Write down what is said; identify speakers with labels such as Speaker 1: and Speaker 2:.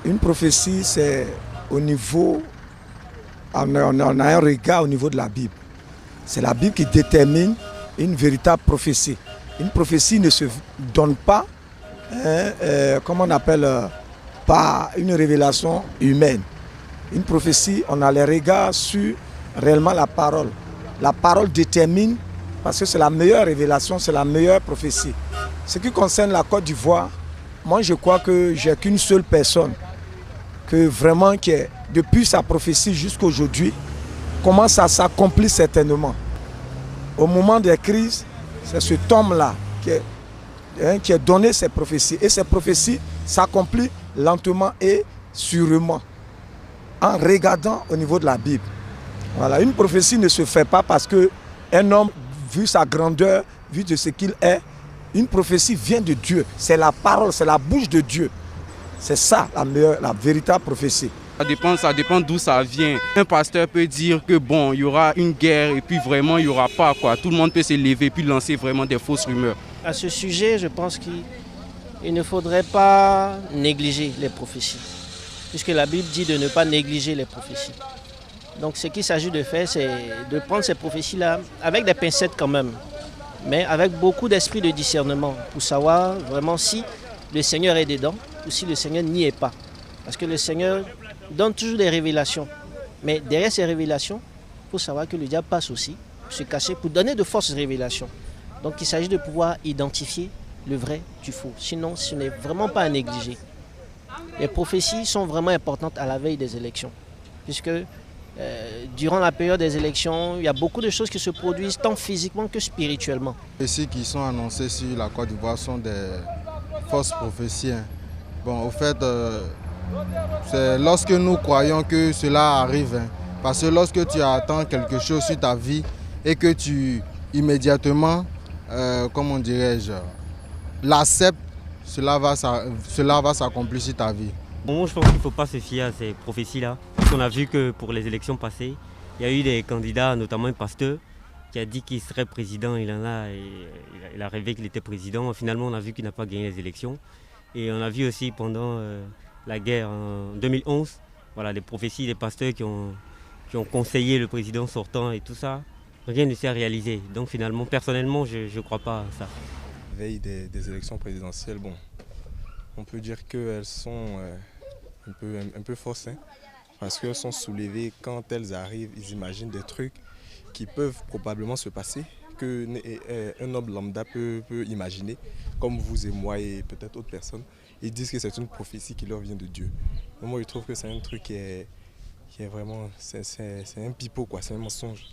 Speaker 1: Une prophétie, c'est au niveau, on a un regard au niveau de la Bible. C'est la Bible qui détermine une véritable prophétie. Une prophétie ne se donne pas, comme on appelle, par une révélation humaine. Une prophétie, on a les regards sur réellement la parole. La parole détermine, parce que c'est la meilleure révélation, c'est la meilleure prophétie. Ce qui concerne la Côte d'Ivoire, moi je crois que j'ai qu'une seule personne, que vraiment qui est, depuis sa prophétie jusqu'à aujourd'hui, commence à s'accomplir certainement. Au moment des crises, c'est cet homme-là qui a donné ces prophéties. Et ces prophéties s'accomplissent lentement et sûrement, en regardant au niveau de la Bible. Voilà, une prophétie ne se fait pas parce qu'un homme, vu sa grandeur, vu de ce qu'il est, une prophétie vient de Dieu. C'est la parole, c'est la bouche de Dieu. C'est ça la véritable prophétie.
Speaker 2: Ça dépend d'où ça vient. Un pasteur peut dire que bon, il y aura une guerre et puis vraiment il n'y aura pas quoi. Tout le monde peut se lever et puis lancer vraiment des fausses rumeurs.
Speaker 3: À ce sujet, je pense qu'il ne faudrait pas négliger les prophéties. Puisque la Bible dit de ne pas négliger les prophéties. Donc ce qu'il s'agit de faire, c'est de prendre ces prophéties-là avec des pincettes quand même, mais avec beaucoup d'esprit de discernement pour savoir vraiment si le Seigneur est dedans ou si le Seigneur n'y est pas. Parce que le Seigneur donne toujours des révélations. Mais derrière ces révélations, il faut savoir que le diable passe aussi, se cacher pour donner de fausses révélations. Donc il s'agit de pouvoir identifier le vrai du faux. Sinon, ce n'est vraiment pas à négliger. Les prophéties sont vraiment importantes à la veille des élections. Puisque durant la période des élections, il y a beaucoup de choses qui se produisent tant physiquement que spirituellement.
Speaker 4: Les prophéties qui sont annoncées sur la Côte d'Ivoire sont des fausses prophéties. Bon, au fait, c'est lorsque nous croyons que cela arrive. Parce que lorsque tu attends quelque chose sur ta vie et que tu immédiatement, comment dirais-je, l'acceptes, cela va s'accomplir sur ta vie.
Speaker 5: Bon, moi, je pense qu'il ne faut pas se fier à ces prophéties-là. Parce qu'on a vu que pour les élections passées, il y a eu des candidats, notamment un pasteur, qui a dit qu'il serait président. Il a rêvé qu'il était président. Finalement, on a vu qu'il n'a pas gagné les élections. Et on a vu aussi pendant la guerre en 2011, voilà, des prophéties des pasteurs qui ont conseillé le président sortant et tout ça. Rien ne s'est réalisé. Donc finalement, personnellement, je ne crois pas à ça.
Speaker 6: Veille des élections présidentielles, bon, on peut dire qu'elles sont un peu fausses, parce qu'elles sont soulevées quand elles arrivent, ils imaginent des trucs qui peuvent probablement se passer, qu'un homme lambda peut imaginer, comme vous et moi et peut-être d'autres personnes. Ils disent que c'est une prophétie qui leur vient de Dieu. Mais moi, je trouve que c'est un truc qui est vraiment, c'est un pipeau, quoi, c'est un mensonge.